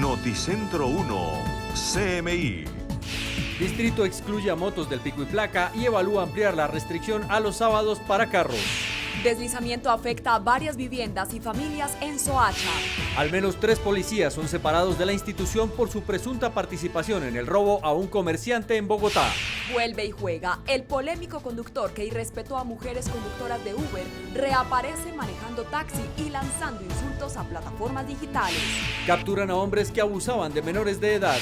Noticentro 1, CMI. Distrito excluye a motos del pico y placa y evalúa ampliar la restricción a los sábados para carros. Deslizamiento afecta a varias viviendas y familias en Soacha. Al menos 3 policías son separados de la institución por su presunta participación en el robo a un comerciante en Bogotá. Vuelve y juega. El polémico conductor que irrespetó a mujeres conductoras de Uber reaparece manejando taxi y lanzando insultos a plataformas digitales. Capturan a hombres que abusaban de menores de edad.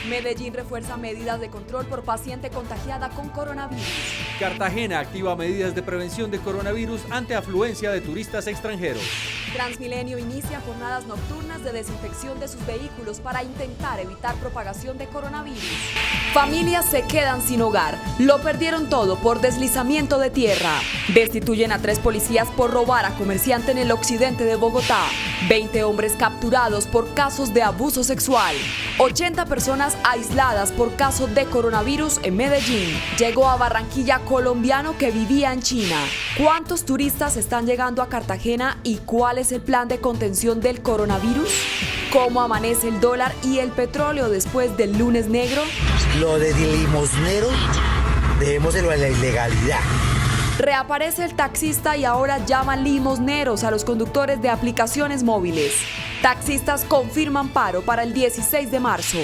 Medellín refuerza medidas de control por paciente contagiada con coronavirus. Cartagena activa medidas de prevención de coronavirus ante afluencia de turistas extranjeros. Transmilenio inicia jornadas nocturnas de desinfección de sus vehículos para intentar evitar propagación de coronavirus. Familias se quedan sin hogar. Lo perdieron todo por deslizamiento de tierra. Destituyen a 3 policías por robar a comerciante en el occidente de Bogotá. 20 hombres capturados por casos de abuso sexual. 80 personas aisladas por caso de coronavirus en Medellín. Llegó a Barranquilla colombiano que vivía en China. ¿Cuántos turistas están llegando a Cartagena y cuál es el plan de contención del coronavirus? ¿Cómo amanece el dólar y el petróleo después del lunes negro? Lo de limosnero, dejémoselo a la ilegalidad. Reaparece el taxista y ahora llaman limosneros a los conductores de aplicaciones móviles. Taxistas confirman paro para el 16 de marzo.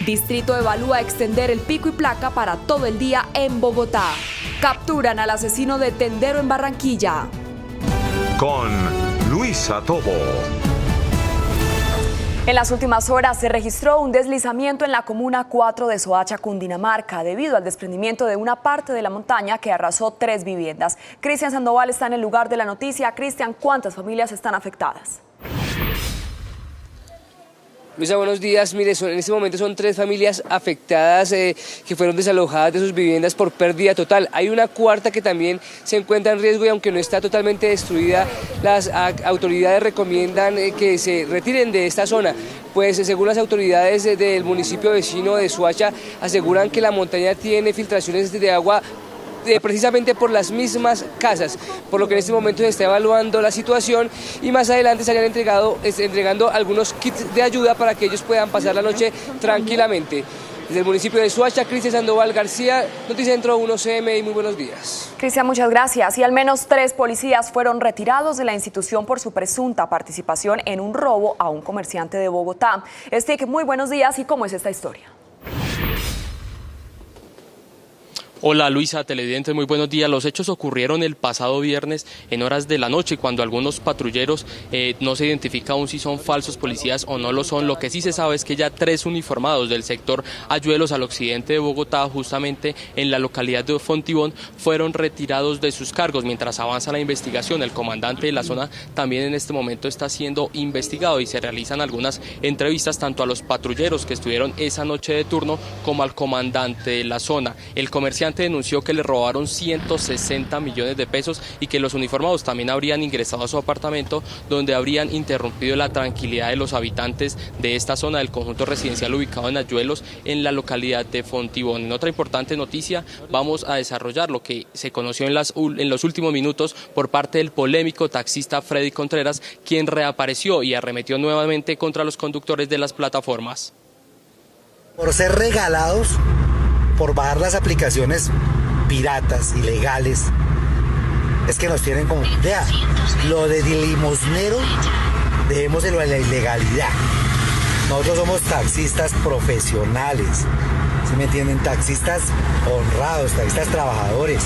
Distrito evalúa extender el pico y placa para todo el día en Bogotá. Capturan al asesino de tendero en Barranquilla. Con Luisa Tobo. En las últimas horas se registró un deslizamiento en la comuna 4 de Soacha, Cundinamarca, debido al desprendimiento de una parte de la montaña que arrasó 3 viviendas. Cristian Sandoval está en el lugar de la noticia. Cristian, ¿cuántas familias están afectadas? Luisa, buenos días. Mire, en este momento son 3 familias afectadas que fueron desalojadas de sus viviendas por pérdida total. Hay una cuarta que también se encuentra en riesgo y aunque no está totalmente destruida, las autoridades recomiendan que se retiren de esta zona. Pues según las autoridades del municipio vecino de Soacha, aseguran que la montaña tiene filtraciones de agua precisamente por las mismas casas, por lo que en este momento se está evaluando la situación y más adelante estarían entregando algunos kits de ayuda para que ellos puedan pasar la noche tranquilamente. Desde el municipio de Soacha, Cristian Sandoval García, Noticentro 1 CMI, muy buenos días. Cristian, muchas gracias. Y al menos 3 policías fueron retirados de la institución por su presunta participación en un robo a un comerciante de Bogotá. Stick, muy buenos días. ¿Y cómo es esta historia? Hola Luisa, televidentes, muy buenos días. Los hechos ocurrieron el pasado viernes en horas de la noche cuando algunos patrulleros, no se identifica aún si son falsos policías o no lo son. Lo que sí se sabe es que ya 3 uniformados del sector Ayuelos al occidente de Bogotá, justamente en la localidad de Fontibón, fueron retirados de sus cargos. Mientras avanza la investigación, el comandante de la zona también en este momento está siendo investigado y se realizan algunas entrevistas tanto a los patrulleros que estuvieron esa noche de turno como al comandante de la zona. El comerciante denunció que le robaron 160 millones de pesos y que los uniformados también habrían ingresado a su apartamento, donde habrían interrumpido la tranquilidad de los habitantes de esta zona del conjunto residencial ubicado en Ayuelos, en la localidad de Fontibón. En otra importante noticia, vamos a desarrollar lo que se conoció en los últimos minutos por parte del polémico taxista Freddy Contreras, quien reapareció y arremetió nuevamente contra los conductores de las plataformas. Por ser regalados, por bajar las aplicaciones piratas, ilegales, es que nos tienen como, vea, lo de limosnero, dejémoselo a la ilegalidad. Nosotros somos taxistas profesionales, ¿sí me entienden? Taxistas honrados, taxistas trabajadores.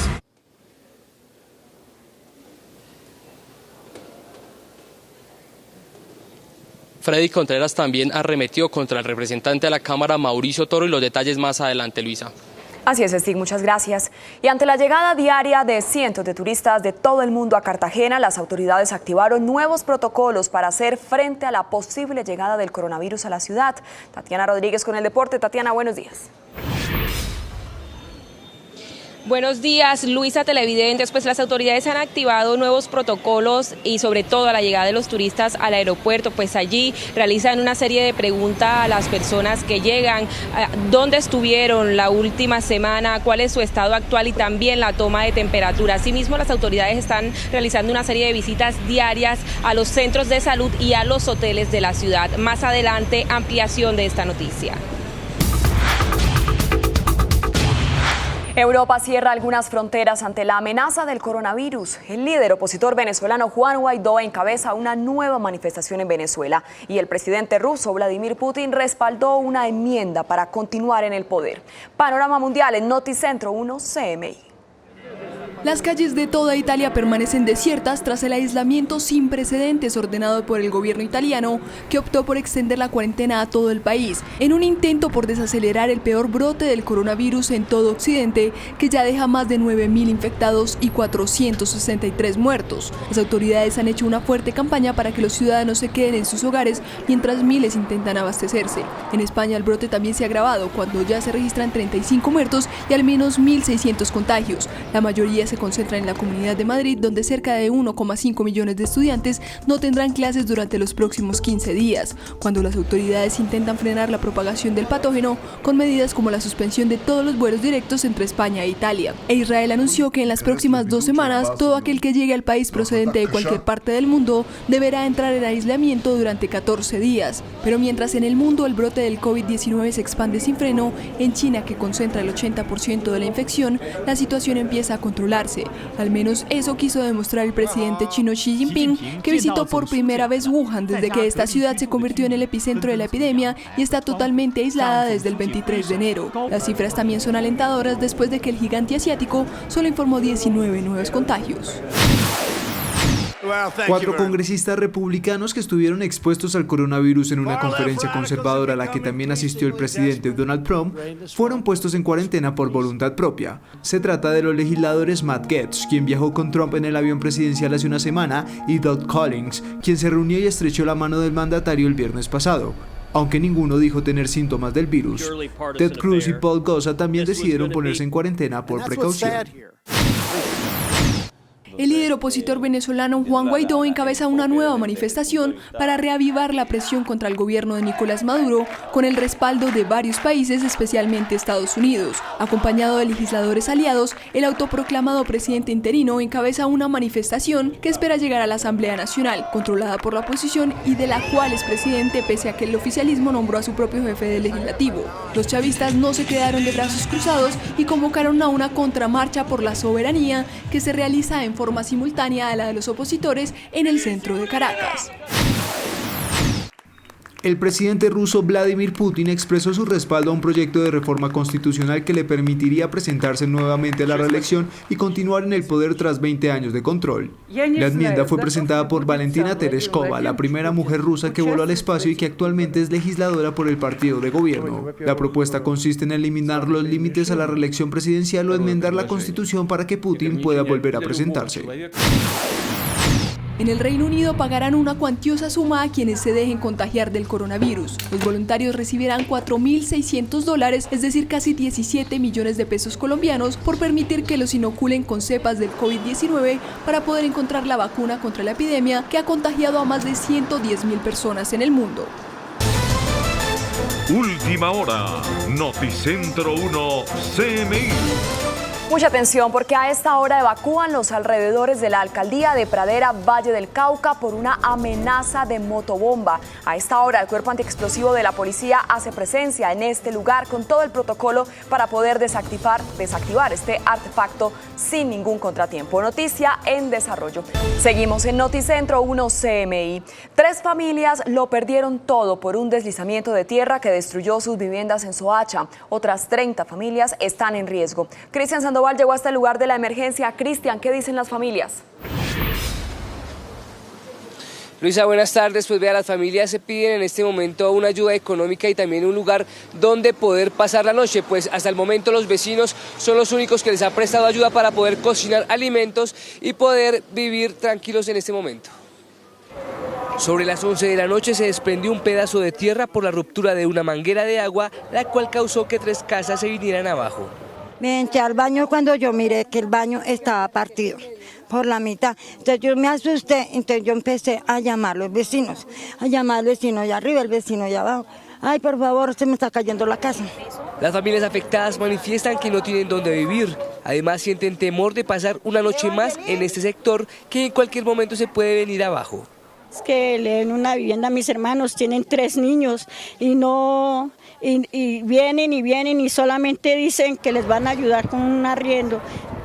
Freddy Contreras también arremetió contra el representante de la Cámara, Mauricio Toro, y los detalles más adelante, Luisa. Así es, Stig, muchas gracias. Y ante la llegada diaria de cientos de turistas de todo el mundo a Cartagena, las autoridades activaron nuevos protocolos para hacer frente a la posible llegada del coronavirus a la ciudad. Tatiana Rodríguez con el deporte. Tatiana, buenos días. Buenos días, Luisa, televidentes. Pues las autoridades han activado nuevos protocolos y sobre todo a la llegada de los turistas al aeropuerto, pues allí realizan una serie de preguntas a las personas que llegan, dónde estuvieron la última semana, cuál es su estado actual y también la toma de temperatura. Asimismo, las autoridades están realizando una serie de visitas diarias a los centros de salud y a los hoteles de la ciudad. Más adelante, ampliación de esta noticia. Europa cierra algunas fronteras ante la amenaza del coronavirus. El líder opositor venezolano Juan Guaidó encabeza una nueva manifestación en Venezuela y el presidente ruso Vladimir Putin respaldó una enmienda para continuar en el poder. Panorama mundial en Noticentro 1 CMI. Las calles de toda Italia permanecen desiertas tras el aislamiento sin precedentes ordenado por el gobierno italiano, que optó por extender la cuarentena a todo el país, en un intento por desacelerar el peor brote del coronavirus en todo Occidente, que ya deja más de 9.000 infectados y 463 muertos. Las autoridades han hecho una fuerte campaña para que los ciudadanos se queden en sus hogares mientras miles intentan abastecerse. En España el brote también se ha agravado cuando ya se registran 35 muertos y al menos 1.600 contagios. La mayoría se concentran en la Comunidad de Madrid, donde cerca de 1,5 millones de estudiantes no tendrán clases durante los próximos 15 días, cuando las autoridades intentan frenar la propagación del patógeno con medidas como la suspensión de todos los vuelos directos entre España e Italia. E Israel anunció que en las próximas 2 semanas todo aquel que llegue al país procedente de cualquier parte del mundo deberá entrar en aislamiento durante 14 días. Pero mientras en el mundo el brote del COVID-19 se expande sin freno, en China, que concentra el 80% de la infección, la situación empieza a controlarse. Al menos eso quiso demostrar el presidente chino Xi Jinping, que visitó por primera vez Wuhan desde que esta ciudad se convirtió en el epicentro de la epidemia y está totalmente aislada desde el 23 de enero. Las cifras también son alentadoras después de que el gigante asiático solo informó 19 nuevos contagios. 4 congresistas republicanos que estuvieron expuestos al coronavirus en una conferencia conservadora a la que también asistió el presidente Donald Trump fueron puestos en cuarentena por voluntad propia. Se trata de los legisladores Matt Gaetz, quien viajó con Trump en el avión presidencial hace una semana, y Doug Collins, quien se reunió y estrechó la mano del mandatario el viernes pasado, aunque ninguno dijo tener síntomas del virus. Ted Cruz y Paul Gosar también decidieron ponerse en cuarentena por precaución. El líder opositor venezolano Juan Guaidó encabeza una nueva manifestación para reavivar la presión contra el gobierno de Nicolás Maduro, con el respaldo de varios países, especialmente Estados Unidos. Acompañado de legisladores aliados, el autoproclamado presidente interino encabeza una manifestación que espera llegar a la Asamblea Nacional, controlada por la oposición y de la cual es presidente pese a que el oficialismo nombró a su propio jefe del legislativo. Los chavistas no se quedaron de brazos cruzados y convocaron a una contramarcha por la soberanía que se realiza en forma simultánea a la de los opositores en el centro de Caracas. El presidente ruso Vladimir Putin expresó su respaldo a un proyecto de reforma constitucional que le permitiría presentarse nuevamente a la reelección y continuar en el poder tras 20 años de control. La enmienda fue presentada por Valentina Tereshkova, la primera mujer rusa que voló al espacio y que actualmente es legisladora por el partido de gobierno. La propuesta consiste en eliminar los límites a la reelección presidencial o enmendar la constitución para que Putin pueda volver a presentarse. En el Reino Unido pagarán una cuantiosa suma a quienes se dejen contagiar del coronavirus. Los voluntarios recibirán $4.600, es decir, casi 17 millones de pesos colombianos, por permitir que los inoculen con cepas del COVID-19 para poder encontrar la vacuna contra la epidemia que ha contagiado a más de 110.000 personas en el mundo. Última hora, Noticentro 1 CMI. Mucha atención porque a esta hora evacúan los alrededores de la alcaldía de Pradera, Valle del Cauca, por una amenaza de motobomba. A esta hora el cuerpo antiexplosivo de la policía hace presencia en este lugar con todo el protocolo para poder desactivar este artefacto sin ningún contratiempo. Noticia en desarrollo. Seguimos en Noticentro 1 CMI. 3 familias lo perdieron todo por un deslizamiento de tierra que destruyó sus viviendas en Soacha. Otras 30 familias están en riesgo. Cristian Sandoval llegó hasta el lugar de la emergencia. Cristian, ¿qué dicen las familias? Luisa, buenas tardes. Pues vea, las familias se piden en este momento una ayuda económica y también un lugar donde poder pasar la noche, pues hasta el momento los vecinos son los únicos que les han prestado ayuda para poder cocinar alimentos y poder vivir tranquilos en este momento. Sobre las 11 de la noche se desprendió un pedazo de tierra por la ruptura de una manguera de agua, la cual causó que 3 casas se vinieran abajo. Me entré al baño cuando yo miré que el baño estaba partido por la mitad. Entonces yo me asusté, entonces yo empecé a llamar a los vecinos, de arriba, el vecino de abajo. Ay, por favor, se me está cayendo la casa. Las familias afectadas manifiestan que no tienen dónde vivir. Además, sienten temor de pasar una noche más en este sector que en cualquier momento se puede venir abajo. Es que le den una vivienda a mis hermanos, tienen 3 niños y vienen y solamente dicen que les van a ayudar con un arriendo.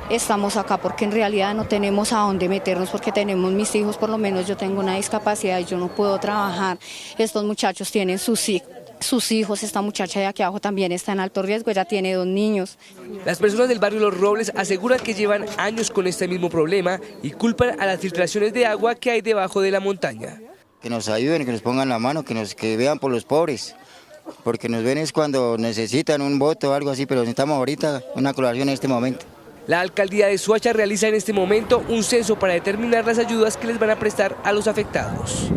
Estamos acá porque en realidad no tenemos a dónde meternos, porque tenemos mis hijos, por lo menos yo tengo una discapacidad y yo no puedo trabajar. Estos muchachos tienen sus hijos, esta muchacha de aquí abajo también está en alto riesgo, ella tiene 2 niños. Las personas del barrio Los Robles aseguran que llevan años con este mismo problema y culpan a las filtraciones de agua que hay debajo de la montaña. Que nos ayuden, que nos pongan la mano, que vean por los pobres, porque nos ven es cuando necesitan un voto o algo así, pero necesitamos ahorita una colaboración en este momento. La alcaldía de Soacha realiza en este momento un censo para determinar las ayudas que les van a prestar a los afectados.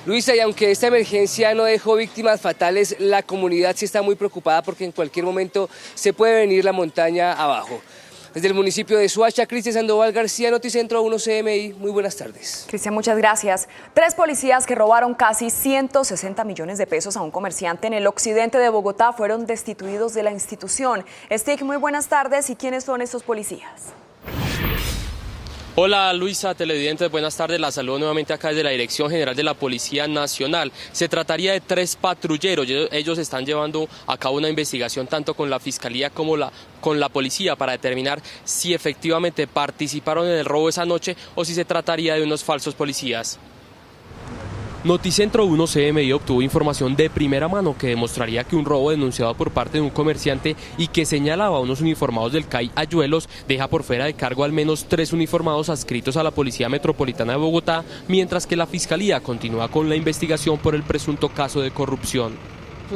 Luisa, y aunque esta emergencia no dejó víctimas fatales, la comunidad sí está muy preocupada porque en cualquier momento se puede venir la montaña abajo. Desde el municipio de Soacha, Cristian Sandoval García, Noticentro 1 CMI. Muy buenas tardes. Cristian, muchas gracias. 3 policías que robaron casi 160 millones de pesos a un comerciante en el occidente de Bogotá fueron destituidos de la institución. Stick, muy buenas tardes. ¿Y quiénes son estos policías? Hola Luisa, televidentes, buenas tardes. La saludo nuevamente acá desde la Dirección General de la Policía Nacional. Se trataría de 3 patrulleros. Ellos están llevando a cabo una investigación tanto con la Fiscalía como con la Policía para determinar si efectivamente participaron en el robo esa noche o si se trataría de unos falsos policías. Noticentro 1 CMI obtuvo información de primera mano que demostraría que un robo denunciado por parte de un comerciante y que señalaba a unos uniformados del CAI Ayuelos deja por fuera de cargo al menos 3 uniformados adscritos a la Policía Metropolitana de Bogotá, mientras que la Fiscalía continúa con la investigación por el presunto caso de corrupción.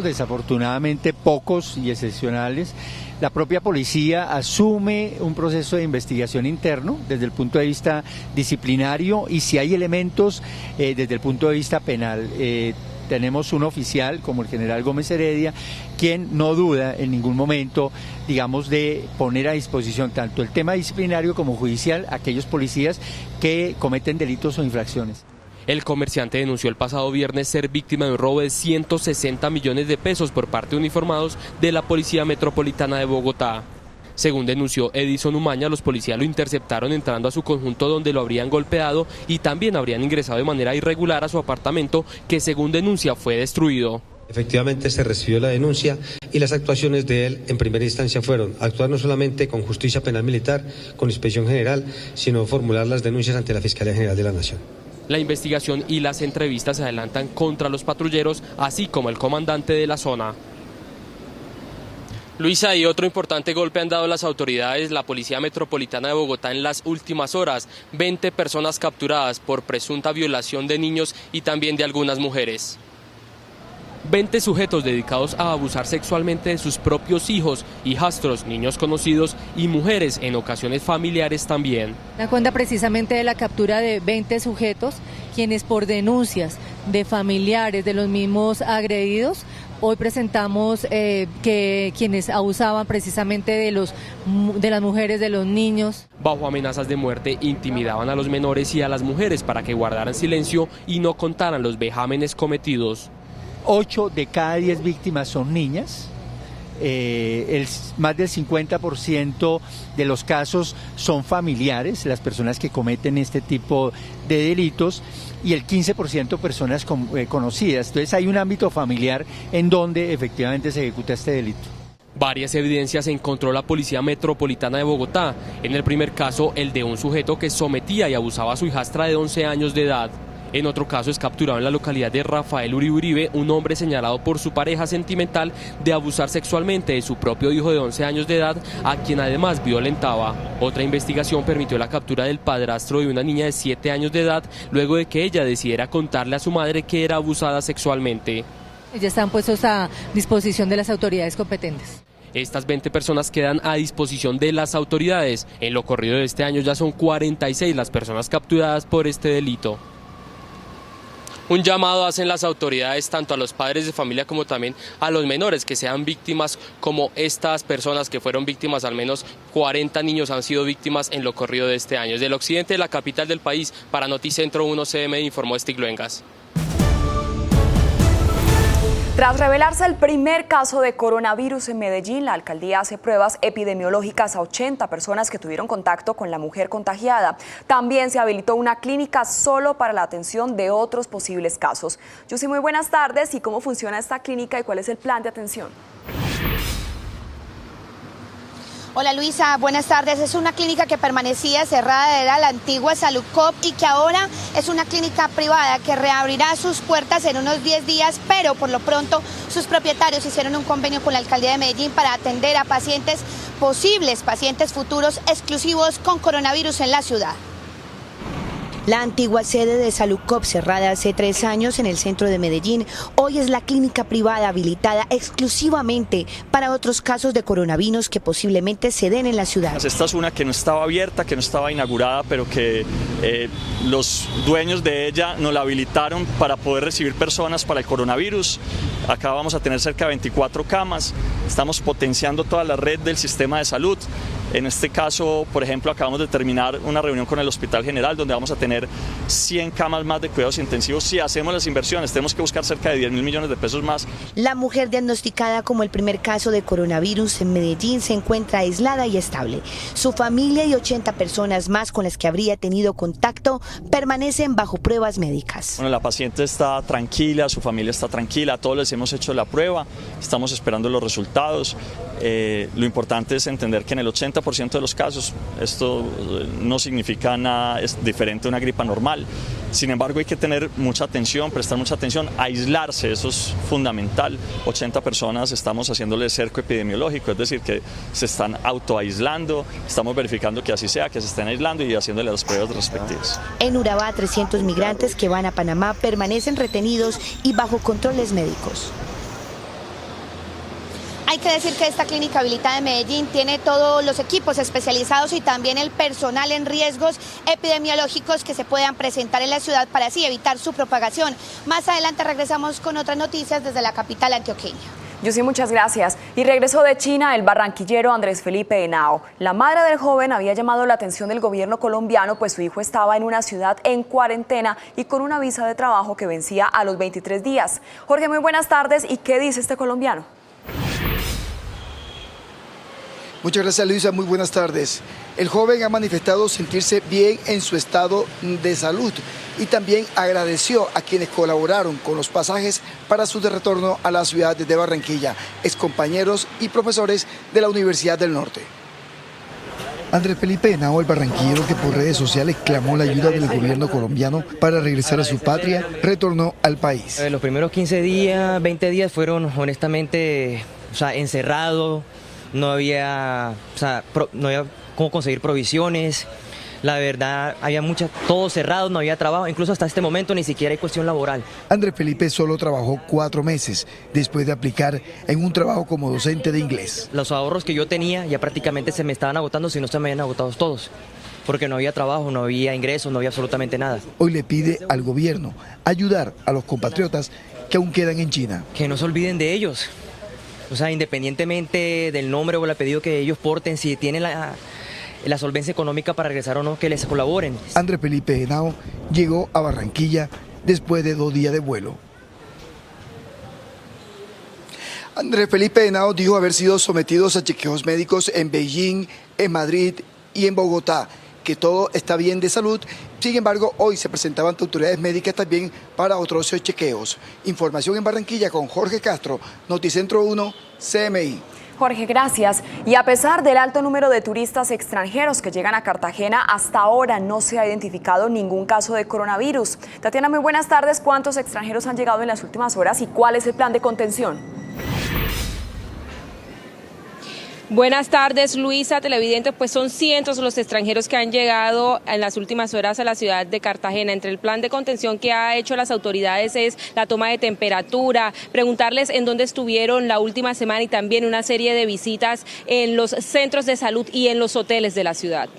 Desafortunadamente pocos y excepcionales. La propia policía asume un proceso de investigación interno desde el punto de vista disciplinario y si hay elementos desde el punto de vista penal. Tenemos un oficial como el general Gómez Heredia, quien no duda en ningún momento, digamos, de poner a disposición tanto el tema disciplinario como judicial a aquellos policías que cometen delitos o infracciones. El comerciante denunció el pasado viernes ser víctima de un robo de 160 millones de pesos por parte de uniformados de la Policía Metropolitana de Bogotá. Según denunció Edison Umaña, los policías lo interceptaron entrando a su conjunto donde lo habrían golpeado y también habrían ingresado de manera irregular a su apartamento que según denuncia fue destruido. Efectivamente se recibió la denuncia y las actuaciones de él en primera instancia fueron actuar no solamente con justicia penal militar, con inspección general, sino formular las denuncias ante la Fiscalía General de la Nación. La investigación y las entrevistas se adelantan contra los patrulleros, así como el comandante de la zona. Luisa, y otro importante golpe han dado las autoridades, la Policía Metropolitana de Bogotá en las últimas horas. 20 personas capturadas por presunta violación de niños y también de algunas mujeres. 20 sujetos dedicados a abusar sexualmente de sus propios hijos, hijastros, niños conocidos y mujeres, en ocasiones familiares también. Da cuenta precisamente de la captura de 20 sujetos, quienes por denuncias de familiares de los mismos agredidos, hoy presentamos que quienes abusaban precisamente de las mujeres, de los niños. Bajo amenazas de muerte intimidaban a los menores y a las mujeres para que guardaran silencio y no contaran los vejámenes cometidos. 8 de cada 10 víctimas son niñas, más del 50% de los casos son familiares, las personas que cometen este tipo de delitos, y el 15% personas conocidas. Entonces hay un ámbito familiar en donde efectivamente se ejecuta este delito. Varias evidencias encontró la Policía Metropolitana de Bogotá. En el primer caso, el de un sujeto que sometía y abusaba a su hijastra de 11 años de edad. En otro caso es capturado en la localidad de Rafael Uribe, un hombre señalado por su pareja sentimental de abusar sexualmente de su propio hijo de 11 años de edad, a quien además violentaba. Otra investigación permitió la captura del padrastro de una niña de 7 años de edad, luego de que ella decidiera contarle a su madre que era abusada sexualmente. Ya están puestos a disposición de las autoridades competentes. Estas 20 personas quedan a disposición de las autoridades. En lo corrido de este año ya son 46 las personas capturadas por este delito. Un llamado hacen las autoridades tanto a los padres de familia como también a los menores que sean víctimas como estas personas que fueron víctimas, al menos 40 niños han sido víctimas en lo corrido de este año. Desde el occidente de la capital del país, para Noticentro 1 CMI informó Estigluengas. Tras revelarse el primer caso de coronavirus en Medellín, la alcaldía hace pruebas epidemiológicas a 80 personas que tuvieron contacto con la mujer contagiada. También se habilitó una clínica solo para la atención de otros posibles casos. Yusi, muy buenas tardes. ¿Y cómo funciona esta clínica y cuál es el plan de atención? Hola Luisa, buenas tardes. Es una clínica que permanecía cerrada, era la antigua Saludcop y que ahora es una clínica privada que reabrirá sus puertas en unos 10 días, pero por lo pronto sus propietarios hicieron un convenio con la alcaldía de Medellín para atender a pacientes posibles, pacientes futuros exclusivos con coronavirus en la ciudad. La antigua sede de Saludcop, cerrada hace 3 años en el centro de Medellín, hoy es la clínica privada habilitada exclusivamente para otros casos de coronavirus que posiblemente se den en la ciudad. Esta es una que no estaba abierta, que no estaba inaugurada, pero que los dueños de ella nos la habilitaron para poder recibir personas para el coronavirus. Acá vamos a tener cerca de 24 camas, estamos potenciando toda la red del sistema de salud. En este caso, por ejemplo, acabamos de terminar una reunión con el Hospital General donde vamos a tener 100 camas más de cuidados intensivos. Si hacemos las inversiones, tenemos que buscar cerca de 10.000 millones de pesos más. La mujer diagnosticada como el primer caso de coronavirus en Medellín se encuentra aislada y estable. Su familia y 80 personas más con las que habría tenido contacto permanecen bajo pruebas médicas. Bueno, la paciente está tranquila, su familia está tranquila, a todos les hemos hecho la prueba, estamos esperando los resultados. Lo importante es entender que en el 80% de los casos esto no significa nada es diferente a una gripa normal. Sin embargo, hay que tener mucha atención, prestar mucha atención, aislarse, eso es fundamental. 80 personas estamos haciéndole cerco epidemiológico, es decir, que se están autoaislando, estamos verificando que así sea, que se estén aislando y haciéndole las pruebas respectivas. En Urabá, 300 migrantes que van a Panamá permanecen retenidos y bajo controles médicos. Hay que decir que esta clínica habilitada en Medellín tiene todos los equipos especializados y también el personal en riesgos epidemiológicos que se puedan presentar en la ciudad para así evitar su propagación. Más adelante regresamos con otras noticias desde la capital antioqueña. Yusi, muchas gracias. Y regresó de China el barranquillero Andrés Felipe Henao. La madre del joven había llamado la atención del gobierno colombiano, pues su hijo estaba en una ciudad en cuarentena y con una visa de trabajo que vencía a los 23 días. Jorge, muy buenas tardes. ¿Y qué dice este colombiano? Muchas gracias, Luisa, muy buenas tardes. El joven ha manifestado sentirse bien en su estado de salud y también agradeció a quienes colaboraron con los pasajes para su retorno a la ciudad de Barranquilla, excompañeros y profesores de la Universidad del Norte. Andrés Felipe Henao, el barranquillero que por redes sociales clamó la ayuda del gobierno colombiano para regresar a su patria, retornó al país. Los primeros 15 días, 20 días fueron honestamente encerrados. No había cómo conseguir provisiones, la verdad había todo cerrado, no había trabajo, incluso hasta este momento ni siquiera hay cuestión laboral. Andrés Felipe solo trabajó 4 meses después de aplicar en un trabajo como docente de inglés. Los ahorros que yo tenía ya prácticamente se me estaban agotando, si no se me habían agotado todos, porque no había trabajo, no había ingresos, no había absolutamente nada. Hoy le pide al gobierno ayudar a los compatriotas que aún quedan en China. Que no se olviden de ellos. Independientemente del nombre o el apellido que ellos porten, si tienen la solvencia económica para regresar o no, que les colaboren. Andrés Felipe Henao llegó a Barranquilla después de 2 días de vuelo. Andrés Felipe Henao dijo haber sido sometidos a chequeos médicos en Beijing, en Madrid y en Bogotá, que todo está bien de salud. Sin embargo, hoy se presentaban ante autoridades médicas también para otros chequeos. Información en Barranquilla con Jorge Castro, Noticentro 1, CMI. Jorge, gracias. Y a pesar del alto número de turistas extranjeros que llegan a Cartagena, hasta ahora no se ha identificado ningún caso de coronavirus. Tatiana, muy buenas tardes. ¿Cuántos extranjeros han llegado en las últimas horas y cuál es el plan de contención? Buenas tardes, Luisa, televidente. Pues son cientos los extranjeros que han llegado en las últimas horas a la ciudad de Cartagena. Entre el plan de contención que ha hecho las autoridades es la toma de temperatura, preguntarles en dónde estuvieron la última semana y también una serie de visitas en los centros de salud y en los hoteles de la ciudad.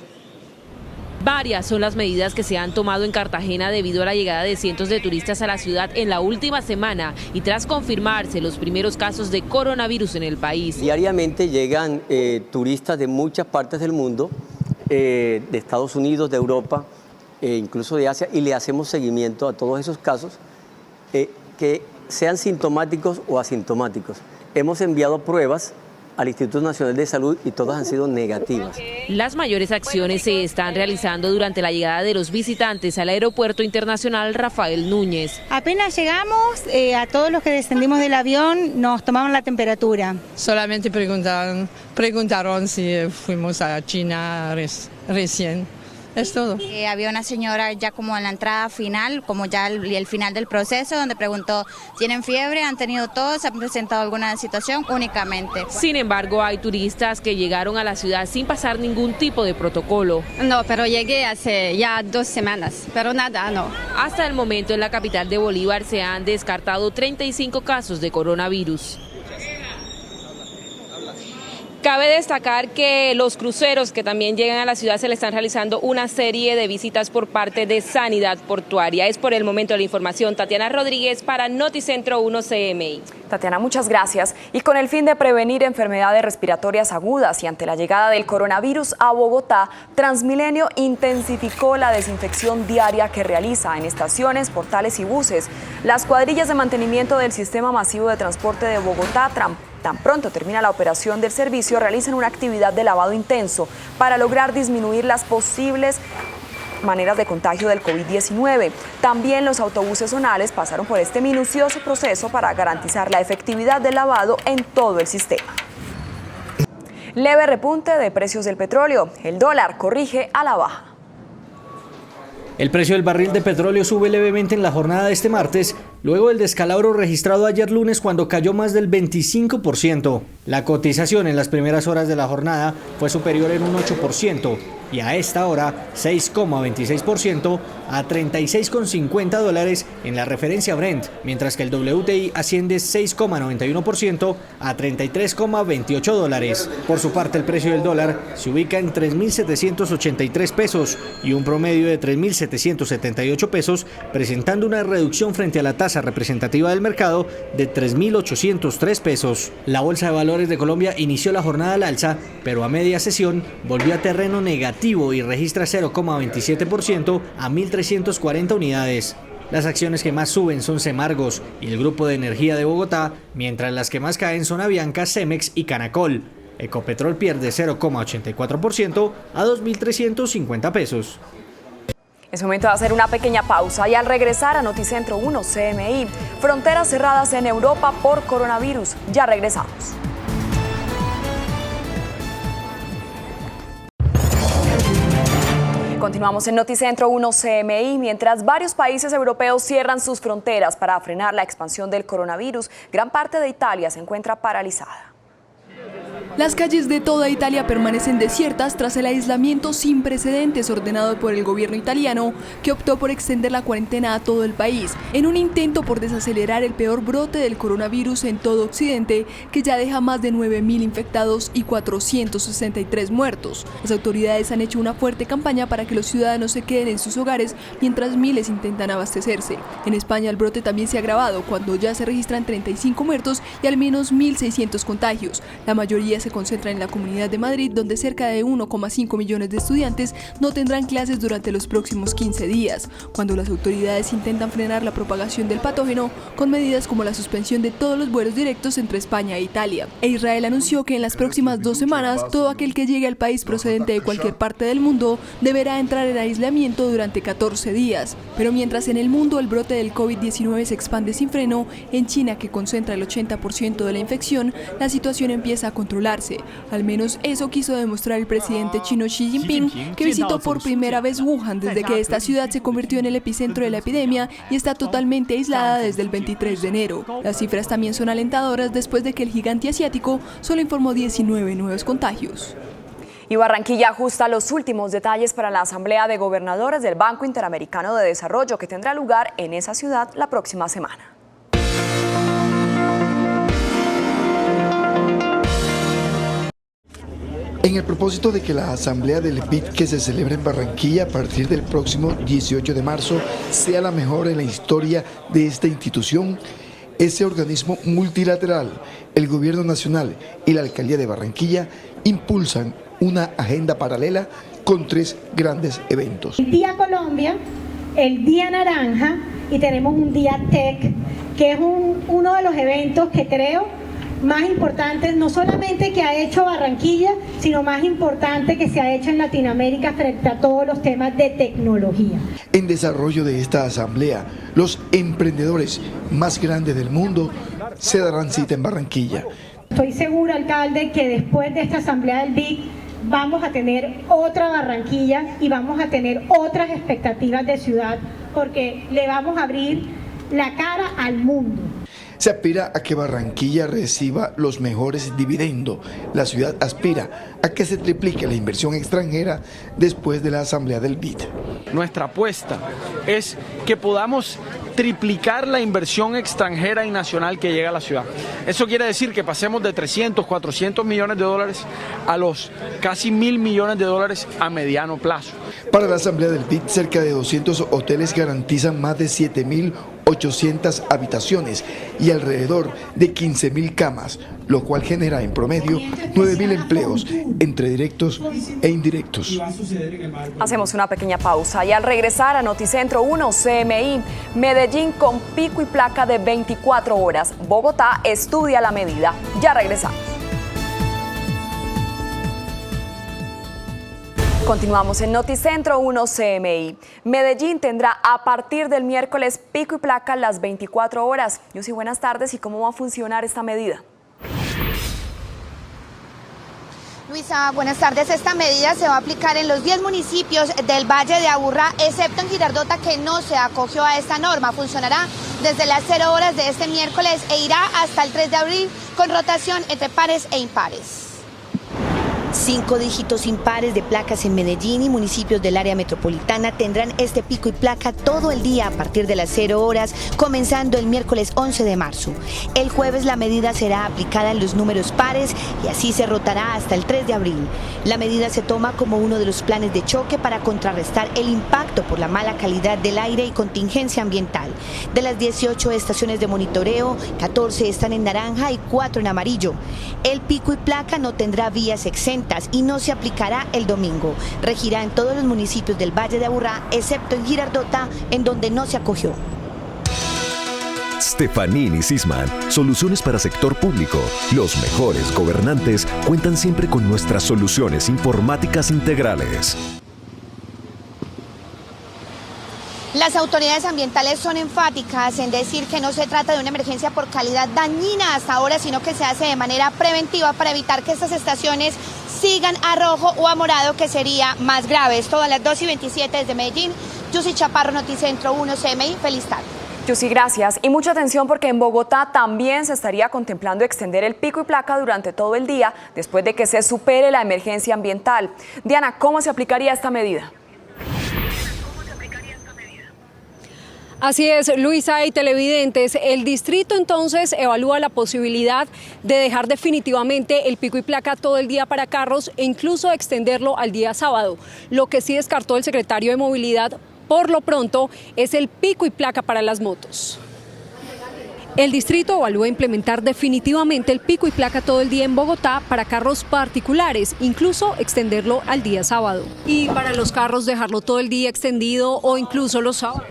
Varias son las medidas que se han tomado en Cartagena debido a la llegada de cientos de turistas a la ciudad en la última semana y tras confirmarse los primeros casos de coronavirus en el país. Diariamente llegan turistas de muchas partes del mundo, de Estados Unidos, de Europa, incluso de Asia, y le hacemos seguimiento a todos esos casos que sean sintomáticos o asintomáticos. Hemos enviado pruebas al Instituto Nacional de Salud y todas han sido negativas. Las mayores acciones se están realizando durante la llegada de los visitantes al Aeropuerto Internacional Rafael Núñez. Apenas llegamos, a todos los que descendimos del avión nos tomaron la temperatura. Solamente preguntaron si fuimos a China recién. Es todo. Había una señora ya como en la entrada final, como ya el final del proceso, donde preguntó, ¿tienen fiebre? ¿Han tenido tos? ¿Han presentado alguna situación? Únicamente. Sin embargo, hay turistas que llegaron a la ciudad sin pasar ningún tipo de protocolo. No, pero llegué hace ya 2 semanas, pero nada, no. Hasta el momento en la capital de Bolívar se han descartado 35 casos de coronavirus. Cabe destacar que los cruceros que también llegan a la ciudad se le están realizando una serie de visitas por parte de Sanidad Portuaria. Es por el momento la información. Tatiana Rodríguez para Noticentro 1 CMI. Tatiana, muchas gracias. Y con el fin de prevenir enfermedades respiratorias agudas y ante la llegada del coronavirus a Bogotá, Transmilenio intensificó la desinfección diaria que realiza en estaciones, portales y buses. Las cuadrillas de mantenimiento del sistema masivo de transporte de Bogotá, tan pronto termina la operación del servicio, realizan una actividad de lavado intenso para lograr disminuir las posibles maneras de contagio del COVID-19. También los autobuses zonales pasaron por este minucioso proceso para garantizar la efectividad del lavado en todo el sistema. Leve repunte de precios del petróleo. El dólar corrige a la baja. El precio del barril de petróleo sube levemente en la jornada de este martes, luego del descalabro registrado ayer lunes cuando cayó más del 25%. La cotización en las primeras horas de la jornada fue superior en un 8% y a esta hora 6,26% a $36,50 en la referencia Brent, mientras que el WTI asciende 6,91% a $33,28. Por su parte, el precio del dólar se ubica en 3.783 pesos y un promedio de 3.778 pesos, presentando una reducción frente a la tasa representativa del mercado de 3.803 pesos. La Bolsa de Valores de Colombia inició la jornada al alza, pero a media sesión volvió a terreno negativo y registra 0,27% a 1.340 unidades. Las acciones que más suben son Semargos y el Grupo de Energía de Bogotá, mientras las que más caen son Avianca, Cemex y Canacol. Ecopetrol pierde 0,84% a 2.350 pesos. Es momento de hacer una pequeña pausa y al regresar a Noticentro 1 CMI, fronteras cerradas en Europa por coronavirus. Ya regresamos. Continuamos en Noticentro 1 CMI. Mientras varios países europeos cierran sus fronteras para frenar la expansión del coronavirus, gran parte de Italia se encuentra paralizada. Las calles de toda Italia permanecen desiertas tras el aislamiento sin precedentes ordenado por el gobierno italiano, que optó por extender la cuarentena a todo el país, en un intento por desacelerar el peor brote del coronavirus en todo Occidente, que ya deja más de 9.000 infectados y 463 muertos. Las autoridades han hecho una fuerte campaña para que los ciudadanos se queden en sus hogares mientras miles intentan abastecerse. En España el brote también se ha agravado cuando ya se registran 35 muertos y al menos 1.600 contagios. La mayoría se concentra en la Comunidad de Madrid, donde cerca de 1,5 millones de estudiantes no tendrán clases durante los próximos 15 días, cuando las autoridades intentan frenar la propagación del patógeno con medidas como la suspensión de todos los vuelos directos entre España e Italia. E Israel anunció que en las próximas 2 semanas todo aquel que llegue al país procedente de cualquier parte del mundo deberá entrar en aislamiento durante 14 días. Pero mientras en el mundo el brote del COVID-19 se expande sin freno, en China, que concentra el 80% de la infección, la situación empieza a controlarse. Al menos eso quiso demostrar el presidente chino Xi Jinping, que visitó por primera vez Wuhan desde que esta ciudad se convirtió en el epicentro de la epidemia y está totalmente aislada desde el 23 de enero. Las cifras también son alentadoras después de que el gigante asiático solo informó 19 nuevos contagios. Y Barranquilla ajusta los últimos detalles para la Asamblea de Gobernadores del Banco Interamericano de Desarrollo, que tendrá lugar en esa ciudad la próxima semana. En el propósito de que la asamblea del BID que se celebra en Barranquilla a partir del próximo 18 de marzo sea la mejor en la historia de esta institución, ese organismo multilateral, el Gobierno Nacional y la Alcaldía de Barranquilla impulsan una agenda paralela con 3 grandes eventos. El Día Colombia, el Día Naranja y tenemos un Día Tech, que es uno de los eventos que creo más importantes, no solamente que ha hecho Barranquilla, sino más importante que se ha hecho en Latinoamérica frente a todos los temas de tecnología. En desarrollo de esta asamblea, los emprendedores más grandes del mundo se darán cita en Barranquilla. Estoy segura, alcalde, que después de esta asamblea del BID vamos a tener otra Barranquilla y vamos a tener otras expectativas de ciudad, porque le vamos a abrir la cara al mundo. Se aspira a que Barranquilla reciba los mejores dividendos. La ciudad aspira a que se triplique la inversión extranjera después de la asamblea del BID. Nuestra apuesta es que podamos triplicar la inversión extranjera y nacional que llega a la ciudad. Eso quiere decir que pasemos de 300, 400 millones de dólares a los casi 1.000 millones de dólares a mediano plazo. Para la asamblea del BID, cerca de 200 hoteles garantizan más de 7.800 habitaciones y alrededor de 15.000 camas, lo cual genera en promedio 9.000 empleos entre directos e indirectos. Hacemos una pequeña pausa y al regresar a Noticentro 1 CMI, Medellín con pico y placa de 24 horas. Bogotá estudia la medida. Ya regresamos. Continuamos en Noticentro 1 CMI. Medellín tendrá a partir del miércoles pico y placa las 24 horas. Yussi, buenas tardes. ¿Y cómo va a funcionar esta medida? Luisa, buenas tardes. Esta medida se va a aplicar en los 10 municipios del Valle de Aburrá, excepto en Girardota, que no se acogió a esta norma. Funcionará desde las 0 horas de este miércoles e irá hasta el 3 de abril con rotación entre pares e impares. 5 dígitos impares de placas en Medellín y municipios del área metropolitana tendrán este pico y placa todo el día a partir de las 0 horas, comenzando el miércoles 11 de marzo. El jueves la medida será aplicada en los números pares y así se rotará hasta el 3 de abril. La medida se toma como uno de los planes de choque para contrarrestar el impacto por la mala calidad del aire y contingencia ambiental. De las 18 estaciones de monitoreo, 14 están en naranja y 4 en amarillo. El pico y placa no tendrá vías exentas y no se aplicará el domingo. Regirá en todos los municipios del Valle de Aburrá, excepto en Girardota, en donde no se acogió. Stefanín y Sisman, soluciones para sector público. Los mejores gobernantes cuentan siempre con nuestras soluciones informáticas integrales. Las autoridades ambientales son enfáticas en decir que no se trata de una emergencia por calidad dañina hasta ahora, sino que se hace de manera preventiva para evitar que estas estaciones sigan a rojo o a morado, que sería más grave. Esto a las 2:27 desde Medellín. Yussi Chaparro, Noticentro 1 CMI. Feliz tarde. Yussi, gracias. Y mucha atención porque en Bogotá también se estaría contemplando extender el pico y placa durante todo el día después de que se supere la emergencia ambiental. Diana, ¿cómo se aplicaría esta medida? Así es, Luisa y televidentes, el distrito entonces evalúa la posibilidad de dejar definitivamente el pico y placa todo el día para carros e incluso extenderlo al día sábado. Lo que sí descartó el secretario de Movilidad por lo pronto es el pico y placa para las motos. El distrito evalúa implementar definitivamente el pico y placa todo el día en Bogotá para carros particulares, incluso extenderlo al día sábado. Y para los carros dejarlo todo el día extendido o incluso los sábados.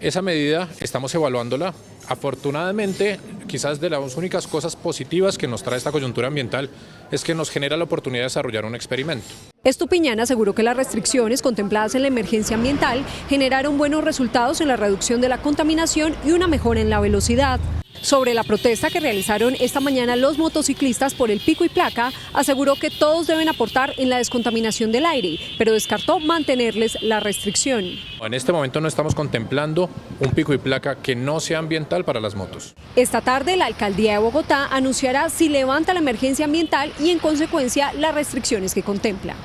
Esa medida estamos evaluándola. Afortunadamente, quizás de las únicas cosas positivas que nos trae esta coyuntura ambiental es que nos genera la oportunidad de desarrollar un experimento. Estupiñán aseguró que las restricciones contempladas en la emergencia ambiental generaron buenos resultados en la reducción de la contaminación y una mejora en la velocidad. Sobre la protesta que realizaron esta mañana los motociclistas por el pico y placa, aseguró que todos deben aportar en la descontaminación del aire, pero descartó mantenerles la restricción. En este momento no estamos contemplando un pico y placa que no sea ambiental para las motos. Esta tarde la alcaldía de Bogotá anunciará si levanta la emergencia ambiental y en consecuencia las restricciones que contempla.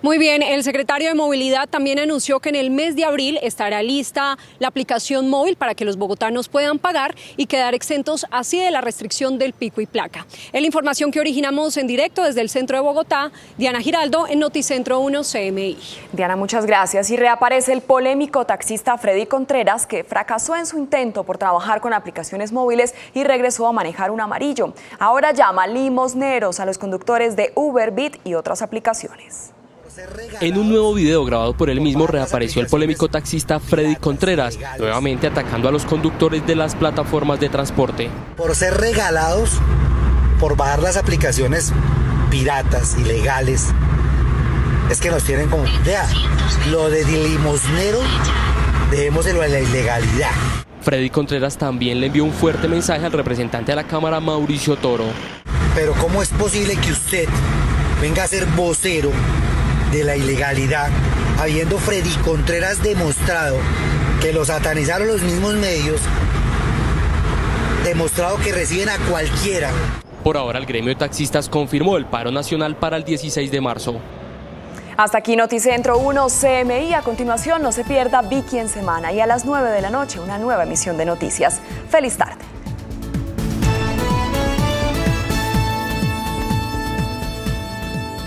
Muy bien, el secretario de Movilidad también anunció que en el mes de abril estará lista la aplicación móvil para que los bogotanos puedan pagar y quedar exentos así de la restricción del pico y placa. Es la información que originamos en directo desde el centro de Bogotá. Diana Giraldo en Noticentro 1 CMI. Diana, muchas gracias. Y reaparece el polémico taxista Freddy Contreras, que fracasó en su intento por trabajar con aplicaciones móviles y regresó a manejar un amarillo. Ahora llama limosneros a los conductores de Uber, Bit y otras aplicaciones. En un nuevo video grabado por él mismo reapareció el polémico taxista Freddy Contreras, nuevamente atacando a los conductores de las plataformas de transporte. Por ser regalados, por bajar las aplicaciones piratas, ilegales, es que nos tienen como, vea, lo de limosnero, dejémoselo a la ilegalidad. Freddy Contreras también le envió un fuerte mensaje al representante de la Cámara, Mauricio Toro. Pero ¿cómo es posible que usted venga a ser vocero de la ilegalidad, habiendo Freddy Contreras demostrado que lo satanizaron los mismos medios, demostrado que reciben a cualquiera? Por ahora el gremio de taxistas confirmó el paro nacional para el 16 de marzo. Hasta aquí Noticentro 1 CMI. A continuación no se pierda Vicky en Semana y a las 9 de la noche una nueva emisión de noticias. ¡Feliz tarde!